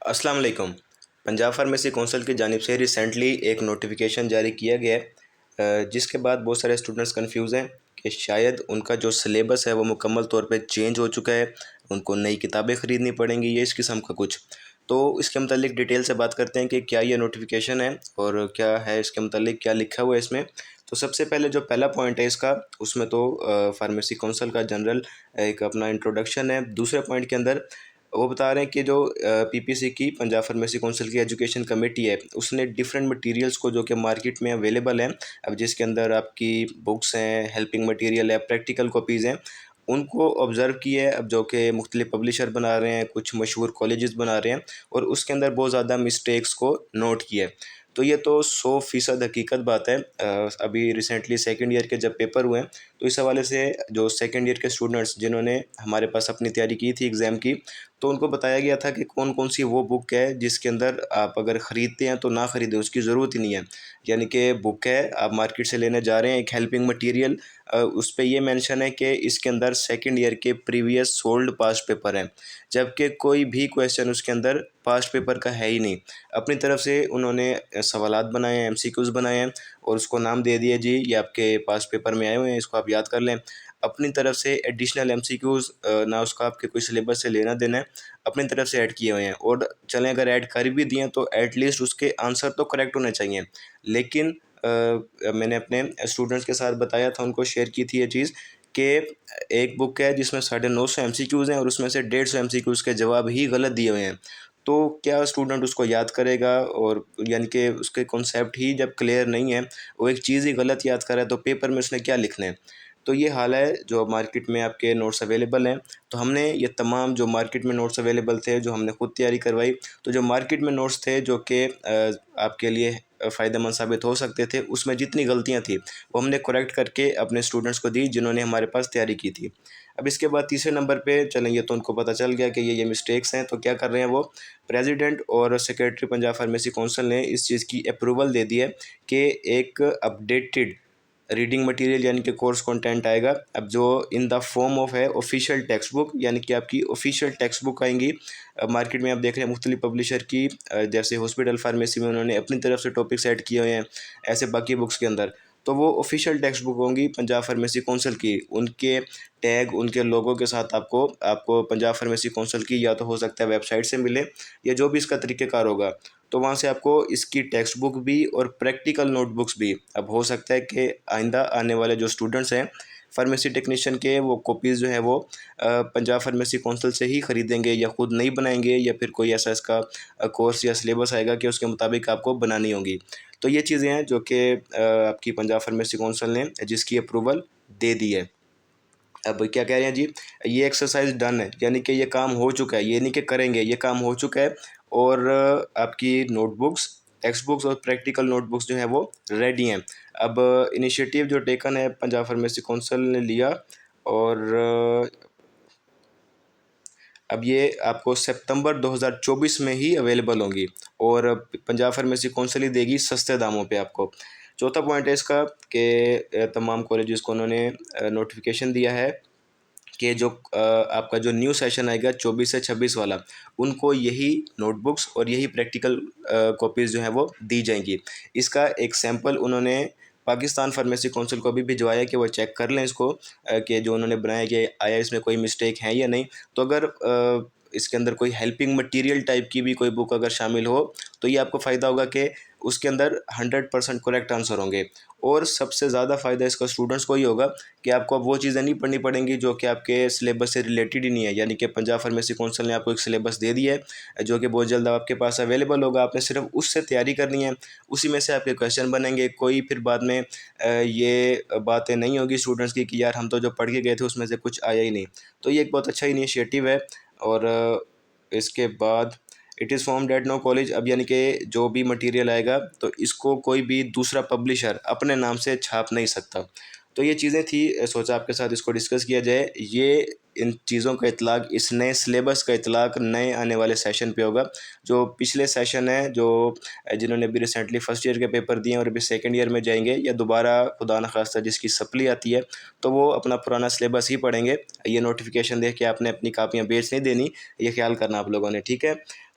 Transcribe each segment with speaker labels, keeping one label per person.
Speaker 1: अस्सलाम वालेकुम। Punjab pharmacy council की जानिब से रिसेंटली एक नोटिफिकेशन जारी किया गया है, जिसके बाद बहुत सारे स्टूडेंट्स कंफ्यूज हैं कि शायद उनका जो सिलेबस है वो मुकम्मल तौर पे चेंज हो चुका है, उनको नई किताबें ख़रीदनी पड़ेंगी या इस किस्म का कुछ। तो इसके मतलब डिटेल से बात करते हैं कि क्या ये नोटिफिकेशन है और क्या है इसके मतलब क्या लिखा हुआ है इसमें। तो सबसे पहले जो पहला पॉइंट है इसका, उसमें तो फार्मेसी कौंसिल का जनरल एक अपना इंट्रोडक्शन है। दूसरे पॉइंट के अंदर वो बता रहे हैं कि जो पीपीसी की पंजाब फार्मेसी काउंसिल की एजुकेशन कमेटी है, उसने डिफरेंट मटेरियल्स को जो कि मार्केट में अवेलेबल हैं, अब जिसके अंदर आपकी बुक्स हैं, हेल्पिंग मटेरियल है, प्रैक्टिकल कॉपीज़ हैं, उनको ऑब्ज़र्व किया है। अब जो कि मुख्तलिफ पब्लिशर बना रहे हैं, कुछ मशहूर कॉलेजेस बना रहे हैं और उसके अंदर बहुत ज़्यादा मिस्टेक्स को नोट किया है। तो ये तो 100% हकीकत बात है। अभी रिसेंटली सेकंड ईयर के जब पेपर हुए हैं, तो इस हवाले से जो सेकंड ईयर के स्टूडेंट्स जिन्होंने हमारे पास अपनी तैयारी की थी एग्ज़ाम की, तो उनको बताया गया था कि कौन कौन सी वो बुक है जिसके अंदर आप अगर ख़रीदते हैं तो ना ख़रीदें, उसकी ज़रूरत ही नहीं है। यानी कि बुक है, आप मार्केट से लेने जा रहे हैं एक हेल्पिंग मटेरियल, उस पे ये मेंशन है कि इसके अंदर सेकंड ईयर के प्रीवियस सोल्ड पास्ट पेपर हैं, जबकि कोई भी क्वेश्चन उसके अंदर पास्ट पेपर का है ही नहीं। अपनी तरफ से उन्होंने सवालात बनाए हैं, एमसीक्यूज़ बनाए हैं और उसको नाम दे दिया जी ये आपके पास्ट पेपर में आए हुए हैं, इसको आप याद कर लें। अपनी तरफ से एडिशनल एमसीक्यूज़ ना उसका आपके कोई सिलेबस से लेना देना है, अपनी तरफ से ऐड किए हुए हैं। और चलें अगर ऐड कर भी दिए हैं तो एटलीस्ट उसके आंसर तो करेक्ट होने चाहिए। लेकिन मैंने अपने स्टूडेंट्स के साथ बताया था, उनको शेयर की थी ये चीज़ कि एक बुक है जिसमें 950 एमसीक्यूज़ हैं और उसमें से 150 एमसीक्यूज़ के जवाब ही गलत दिए हुए हैं। तो क्या स्टूडेंट उसको याद करेगा? और यानी कि उसके कॉन्सेप्ट ही जब क्लियर नहीं है, वो एक चीज़ ही गलत याद कर रहा है, तो पेपर में उसने क्या लिखना है? तो ये हाल है जो मार्केट में आपके नोट्स अवेलेबल हैं। तो हमने ये तमाम जो मार्केट में नोट्स अवेलेबल थे, जो हमने खुद तैयारी करवाई, तो जो मार्केट में नोट्स थे जो कि आपके लिए फ़ायदेमंद साबित हो सकते थे, उसमें जितनी गलतियाँ थी वो हमने करेक्ट करके अपने स्टूडेंट्स को दी जिन्होंने हमारे पास तैयारी की थी। अब इसके बाद तीसरे नंबर पे चलें, ये तो उनको पता चल गया कि ये मिस्टेक्स हैं, तो क्या कर रहे हैं वो, प्रेसिडेंट और सेक्रेटरी पंजाब फार्मेसी काउंसिल ने इस चीज़ की अप्रूवल दे दी है कि एक अपडेटेड रीडिंग मटेरियल यानी कि कोर्स कंटेंट आएगा। अब जो इन द फॉर्म ऑफ है ऑफिशियल टेक्स्ट बुक, यानी कि आपकी ऑफिशियल टेक्स्ट बुक आएंगी। मार्केट में आप देख रहे हैं मुख्तलिफ पब्लिशर की, जैसे हॉस्पिटल फार्मेसी में उन्होंने अपनी तरफ से टॉपिक्स ऐड किए हुए हैं, ऐसे बाकी बुक्स के अंदर तो वो ऑफिशियल टेक्स्ट बुक होंगी पंजाब फार्मेसी काउंसिल की। उनके टैग, उनके लोगों के साथ आपको आपको पंजाब फार्मेसी काउंसिल की या तो हो सकता है वेबसाइट से मिले या जो भी इसका तरीक़ेकार होगा, तो वहाँ से आपको इसकी टेक्स्ट बुक भी और प्रैक्टिकल नोटबुक्स भी। अब हो सकता है कि आइंदा आने वाले जो स्टूडेंट्स हैं फार्मेसी टेक्नीशियन के, वो कॉपीज़ जो है वो पंजाब फार्मेसी काउंसिल से ही ख़रीदेंगे या ख़ुद नहीं बनाएंगे, या फिर कोई ऐसा इसका कोर्स या सिलेबस आएगा कि उसके मुताबिक आपको बनानी होगी। तो ये चीज़ें हैं जो कि आपकी पंजाब फार्मेसी काउंसिल ने जिसकी अप्रूवल दे दी है। अब क्या कह रहे हैं जी, ये एक्सरसाइज डन है, यानी कि ये काम हो चुका है, ये नहीं कि करेंगे, ये काम हो चुका है। और आपकी नोटबुक्स, टेक्स्ट बुक्स और प्रैक्टिकल नोटबुक्स जो है वो रेडी हैं। अब इनिशिएटिव जो टेकन है पंजाब फार्मेसी काउंसिल ने लिया, और अब ये आपको सितंबर 2024 में ही अवेलेबल होंगी और पंजाब फार्मेसी काउंसिल ही देगी सस्ते दामों पे आपको। चौथा पॉइंट है इसका कि तमाम कॉलेजेस को उन्होंने नोटिफिकेशन दिया है कि जो आपका जो न्यू सेशन आएगा 24 से 26 वाला, उनको यही नोटबुक्स और यही प्रैक्टिकल कॉपीज़ जो हैं वो दी जाएंगी। इसका एक सैंपल उन्होंने पाकिस्तान फार्मेसी काउंसिल को भी भिजवाया कि वो चेक कर लें इसको, कि जो उन्होंने बनाया कि आया इसमें कोई मिस्टेक है या नहीं। तो अगर इसके अंदर कोई हेल्पिंग मटेरियल टाइप की भी कोई बुक अगर शामिल हो, तो ये आपको फ़ायदा होगा कि उसके अंदर 100% करेक्ट आंसर होंगे। और सबसे ज़्यादा फ़ायदा इसका स्टूडेंट्स को ही होगा कि आपको अब वो चीज़ें नहीं पढ़नी पड़ेंगी जो कि आपके सिलेबस से रिलेटेड ही नहीं है। यानी कि पंजाब फार्मेसी काउंसिल ने आपको एक सिलेबस दे दिया है जो कि बहुत जल्द आपके पास अवेलेबल होगा, आपने सिर्फ उससे तैयारी करनी है, उसी में से आपके क्वेश्चन बनेंगे। कोई फिर बाद में ये बातें नहीं होगी स्टूडेंट्स की कि यार हम तो जो पढ़ के गए थे उसमें से कुछ आया ही नहीं। तो ये एक बहुत अच्छा इनिशिएटिव है। और इसके बाद it is formed at no college, अब यानी कि जो भी मटेरियल आएगा तो इसको कोई भी दूसरा पब्लिशर अपने नाम से छाप नहीं सकता। तो ये चीज़ें थी, सोचा आपके साथ इसको डिस्कस किया जाए। ये इन चीज़ों का इतलाक़, इस नए सिलेबस का इतलाक़ नए आने वाले सेशन पे होगा। जो पिछले सेशन है, जो जिन्होंने अभी रिसेंटली फर्स्ट ईयर के पेपर दिए हैं और अभी सेकंड ईयर में जाएंगे, या दोबारा खुदा न खास्ता जिसकी सप्ली आती है, तो वो अपना पुराना सिलेबस ही पढ़ेंगे। ये नोटिफिकेशन देख के आपने अपनी कापियाँ बेच नहीं देनी, ये ख्याल करना आप लोगों ने, ठीक है।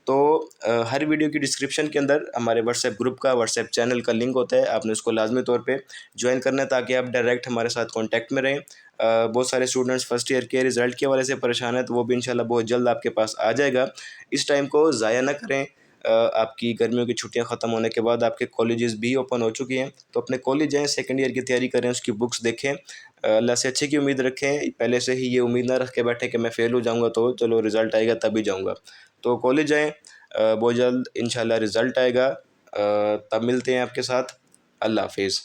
Speaker 1: तो हर वीडियो की डिस्क्रिप्शन के अंदर हमारे व्हाट्सएप ग्रुप का, व्हाट्सएप चैनल का लिंक होता है, आपने उसको लाजमी तौर पे ज्वाइन करना है ताकि आप डायरेक्ट हमारे साथ कांटेक्ट में रहें। बहुत सारे स्टूडेंट्स फर्स्ट ईयर के रिज़ल्ट के हवाले से परेशान हैं, तो वो भी इंशाल्लाह बहुत जल्द आपके पास आ जाएगा। इस टाइम को ज़ाया ना करें। आपकी गर्मियों की छुट्टियां ख़त्म होने के बाद आपके कॉलेजेस भी ओपन हो चुकी हैं, तो अपने कॉलेज जाएँ, सेकंड ईयर की तैयारी करें, उसकी बुक्स देखें, अल्लाह से अच्छे की उम्मीद रखें। पहले से ही ये उम्मीद ना रख के बैठे कि मैं फ़ेल हो जाऊँगा तो चलो रिज़ल्ट आएगा तभी जाऊँगा। तो कॉलेज जाएँ, बहुत जल्द इंशाल्लाह रिज़ल्ट आएगा। तब मिलते हैं आपके साथ। अल्लाह हाफ़िज़।